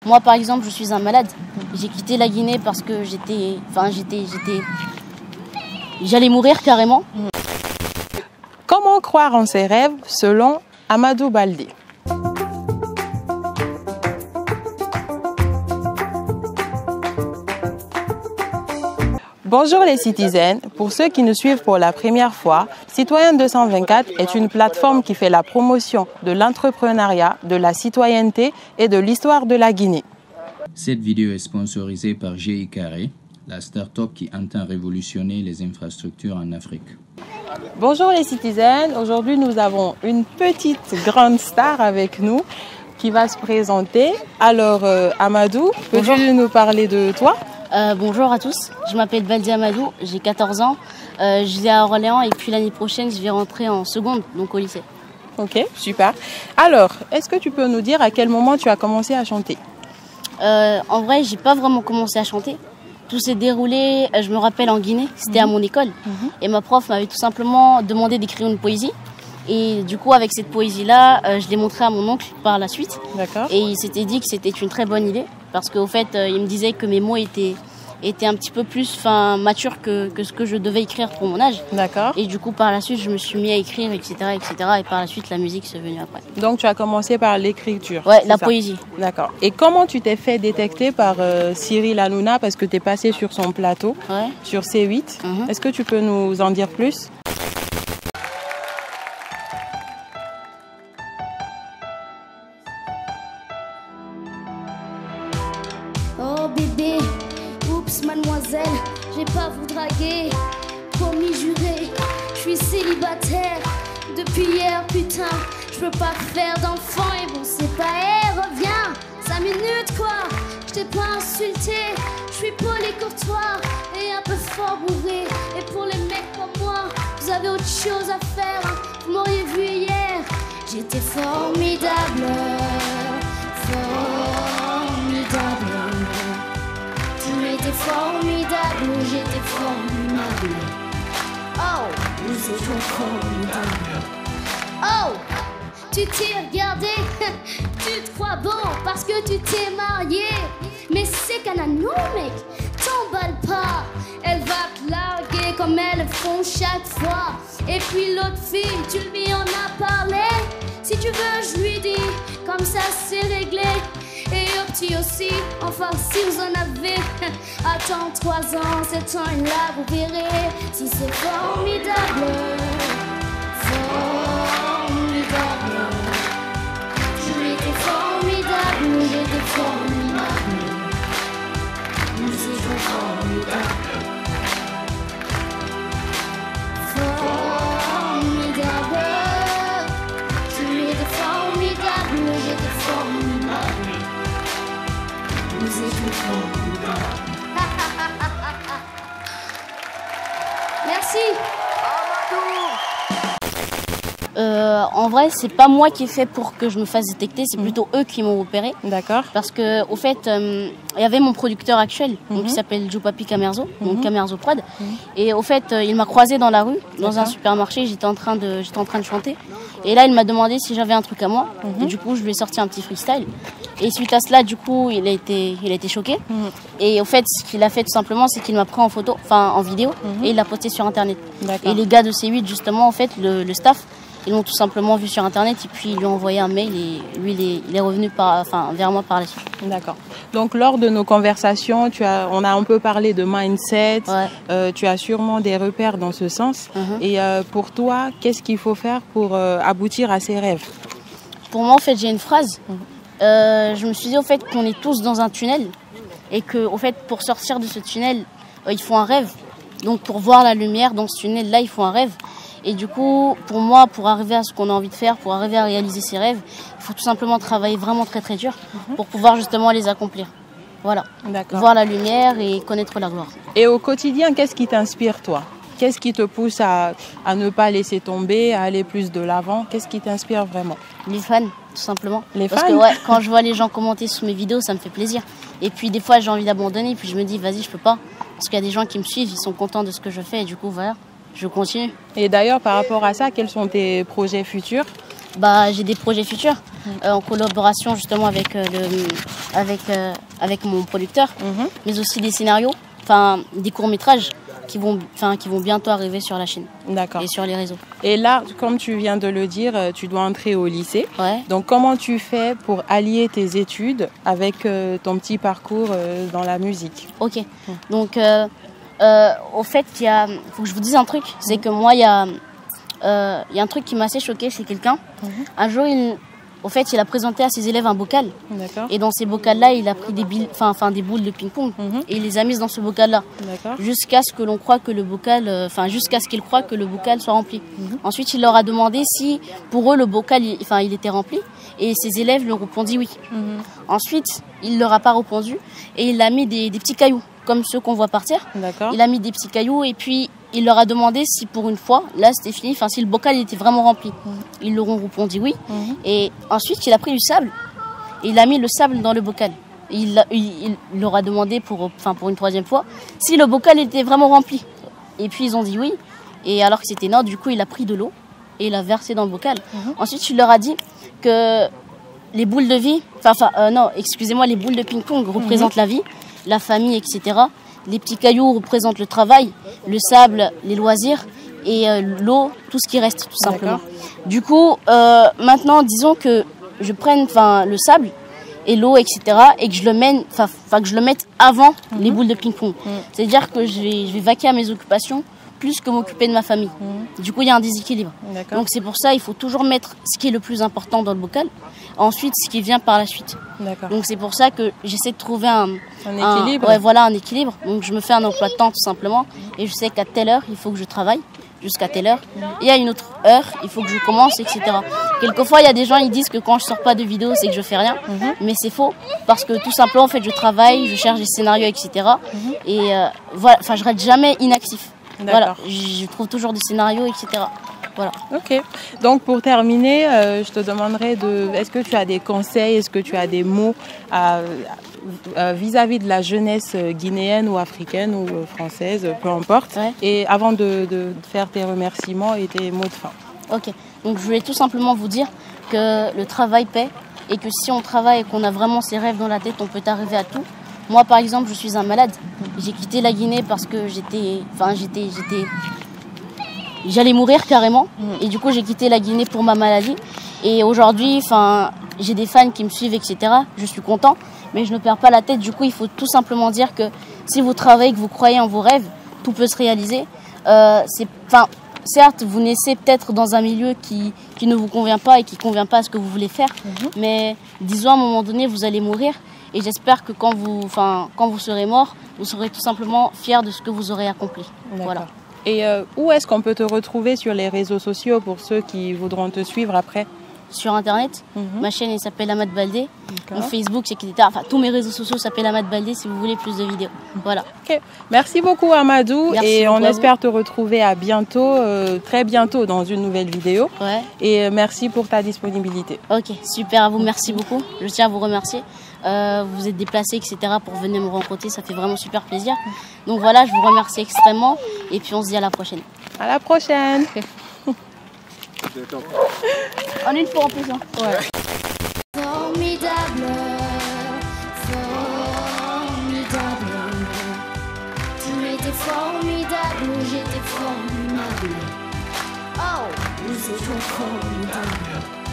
Moi, par exemple, je suis un malade. J'ai quitté la Guinée parce que j'allais mourir carrément. Comment croire en ses rêves selon Amadou Baldé? Bonjour les citoyennes, pour ceux qui nous suivent pour la première fois, Citoyen 224 est une plateforme qui fait la promotion de l'entrepreneuriat, de la citoyenneté et de l'histoire de la Guinée. Cette vidéo est sponsorisée par GI Carré, la start-up qui entend révolutionner les infrastructures en Afrique. Bonjour les citoyennes, aujourd'hui nous avons une petite grande star avec nous qui va se présenter. Alors Amadou, peux-tu nous parler de toi? Bonjour à tous, je m'appelle Baldé Amadou, j'ai 14 ans, je vis à Orléans et puis l'année prochaine je vais rentrer en seconde, donc au lycée. Ok, super. Alors, est-ce que tu peux nous dire à quel moment tu as commencé à chanter? En vrai, j'ai pas vraiment commencé à chanter. Tout s'est déroulé, je me rappelle, en Guinée, c'était à mon école. Et ma prof m'avait tout simplement demandé d'écrire une poésie. Et du coup, avec cette poésie-là, je l'ai montrée à mon oncle par la suite. D'accord. Et il s'était dit que c'était une très bonne idée. Parce qu'au fait, il me disait que mes mots étaient un petit peu plus matures que ce que je devais écrire pour mon âge. D'accord. Et du coup, par la suite, je me suis mis à écrire, etc., etc. Et par la suite, la musique s'est venue après. Donc, tu as commencé par l'écriture? Ouais, la poésie. D'accord. Et comment tu t'es fait détecter par Cyril Hanouna, parce que tu es passé sur son plateau, sur C8. Est-ce que tu peux nous en dire plus? Oh bébé, oups mademoiselle, j'ai pas vous draguer, promis juré, je suis célibataire depuis hier, putain, je peux pas faire d'enfant et bon c'est pas, reviens, 5 minutes quoi, je t'ai pas insulté, je suis poli courtois et un peu fort bourré, et pour les mecs comme moi, vous avez autre chose à faire, hein. Vous m'auriez vu hier, j'étais formidable, formidable, j'étais formidable. Oh, nous étions formidables. Oh, tu t'es regardé, tu te crois bon parce que tu t'es marié. Mais c'est qu'un anou, mec, t'emballe pas. Elle va te larguer comme elles font chaque fois. Et puis l'autre fille, tu lui en as parlé. Si tu veux, je lui dis, comme ça c'est réglé. Et au petit aussi, enfin si vous en avez. Attends 3 ans, 7 ans et là vous verrez si c'est formidable. Formidable. Je étais formidable, j'étais formidable. Nous étions formidables. Formidable. Je étais formidable, j'étais formidable. Nous étions formidables. Merci. En vrai, c'est pas moi qui ai fait pour que je me fasse détecter, c'est plutôt eux qui m'ont opéré. D'accord. Parce que, au fait, il y avait mon producteur actuel, donc, qui s'appelle Joupapi Camerzo, donc Camerzo Prod. Et au fait, il m'a croisé dans la rue, dans un supermarché, j'étais en train de chanter. Et là, il m'a demandé si j'avais un truc à moi. Et du coup, je lui ai sorti un petit freestyle. Et suite à cela, du coup, il a été choqué. Et au fait, ce qu'il a fait tout simplement, c'est qu'il m'a pris en photo, en vidéo, et il l'a posté sur Internet. Et les gars de C8, justement, en fait, le staff, ils l'ont tout simplement vu sur Internet et puis ils lui ont envoyé un mail et lui, il est revenu vers moi par la suite. D'accord. Donc, lors de nos conversations, on a un peu parlé de mindset. Tu as sûrement des repères dans ce sens. Et pour toi, qu'est-ce qu'il faut faire pour aboutir à ses rêves? Pour moi, en fait, j'ai une phrase. Je me suis dit, au fait, qu'on est tous dans un tunnel et que, au fait, pour sortir de ce tunnel, il faut un rêve. Donc, pour voir la lumière dans ce tunnel-là, il faut un rêve. Et du coup, pour moi, pour arriver à ce qu'on a envie de faire, pour arriver à réaliser ses rêves, il faut tout simplement travailler vraiment très très dur pour pouvoir justement les accomplir. Voilà. Voir la lumière et connaître la gloire. Et au quotidien, qu'est-ce qui t'inspire toi? Qu'est-ce qui te pousse à ne pas laisser tomber, à aller plus de l'avant? Qu'est-ce qui t'inspire vraiment? Les fans, tout simplement. Les fans? Parce que quand je vois les gens commenter sous mes vidéos, ça me fait plaisir. Et puis des fois, j'ai envie d'abandonner, puis je me dis, vas-y, je peux pas. Parce qu'il y a des gens qui me suivent, ils sont contents de ce que je fais, et du coup, voilà. Je continue. Et d'ailleurs, par rapport à ça, quels sont tes projets futurs? J'ai des projets futurs. en collaboration justement avec, avec mon producteur, mais aussi des scénarios, enfin des courts-métrages qui vont bientôt arriver sur la chaîne et sur les réseaux. Et là, comme tu viens de le dire, tu dois entrer au lycée. Ouais. Donc, comment tu fais pour allier tes études avec ton petit parcours dans la musique? Ok. Donc, au fait, faut que je vous dise un truc. C'est que moi, il y a un truc qui m'a assez choqué chez quelqu'un. Un jour, il a présenté à ses élèves un bocal. Et dans ces bocals-là, il a pris des boules de ping-pong et il les a mises dans ce bocal-là. Jusqu'à ce que l'on croit que le bocal, jusqu'à ce qu'il croit que le bocal soit rempli. Ensuite, il leur a demandé si pour eux le bocal, il était rempli. Et ses élèves lui ont répondu oui. Ensuite, il leur a pas répondu et il a mis des petits cailloux comme ceux qu'on voit par terre. Il a mis des petits cailloux et puis il leur a demandé si pour une fois, là c'était fini, si le bocal était vraiment rempli. Ils leur ont répondu oui. Et ensuite, il a pris du sable et il a mis le sable dans le bocal. Il leur a demandé pour une troisième fois si le bocal était vraiment rempli. Et puis ils ont dit oui. Et alors que c'était non, du coup il a pris de l'eau et il a versé dans le bocal. Ensuite, il leur a dit que les boules de vie, les boules de ping-pong représentent la vie, la famille, etc. Les petits cailloux représentent le travail, le sable, les loisirs et l'eau, tout ce qui reste tout simplement. Du coup, maintenant, disons que je prenne le sable et l'eau, etc. et que je le mette avant les boules de ping-pong. C'est-à-dire que je vais vaquer à mes occupations plus que m'occuper de ma famille. Du coup, il y a un déséquilibre. Donc c'est pour ça il faut toujours mettre ce qui est le plus important dans le bocal, ensuite ce qui vient par la suite. Donc c'est pour ça que j'essaie de trouver un équilibre. Un équilibre. Donc je me fais un emploi de temps tout simplement et je sais qu'à telle heure il faut que je travaille jusqu'à telle heure et à une autre heure il faut que je commence, etc. Quelquefois il y a des gens ils disent que quand je sors pas de vidéo c'est que je fais rien, mais c'est faux parce que tout simplement en fait je travaille, je cherche des scénarios, etc. Et je reste jamais inactif. Voilà, je trouve toujours des scénarios, etc. Voilà. Ok. Donc pour terminer, je te demanderai est-ce que tu as des conseils, est-ce que tu as des mots vis-à-vis de la jeunesse guinéenne ou africaine ou française, peu importe. Et avant de faire tes remerciements et tes mots de fin. Ok. Donc je voulais tout simplement vous dire que le travail paie et que si on travaille et qu'on a vraiment ses rêves dans la tête, on peut arriver à tout. Moi, par exemple, je suis un malade. J'ai quitté la Guinée parce que j'allais mourir carrément. Et du coup, j'ai quitté la Guinée pour ma maladie. Et aujourd'hui, j'ai des fans qui me suivent, etc. Je suis content, mais je ne perds pas la tête. Du coup, il faut tout simplement dire que si vous travaillez, que vous croyez en vos rêves, tout peut se réaliser. Certes, vous naissez peut-être dans un milieu qui ne vous convient pas et qui ne convient pas à ce que vous voulez faire. Mais disons, à un moment donné, vous allez mourir. Et j'espère que quand vous serez mort, vous serez tout simplement fiers de ce que vous aurez accompli. Voilà. Et où est-ce qu'on peut te retrouver sur les réseaux sociaux pour ceux qui voudront te suivre après? Sur Internet, ma chaîne elle s'appelle Amad Baldé. Mon Facebook, tous mes réseaux sociaux s'appellent Amad Baldé si vous voulez plus de vidéos. Voilà. Okay. Merci beaucoup Amadou. Et on espère te retrouver à bientôt, très bientôt dans une nouvelle vidéo. Et merci pour ta disponibilité. Ok, super à vous, merci beaucoup. Je tiens à vous remercier. Vous êtes déplacés, etc. pour venir me rencontrer, ça fait vraiment super plaisir. Donc voilà, je vous remercie extrêmement et puis on se dit à la prochaine. À la prochaine. En une fois en plus. Formidable, formidable. Tu étais formidable, j'étais formidable. Oh, nous étions formidables.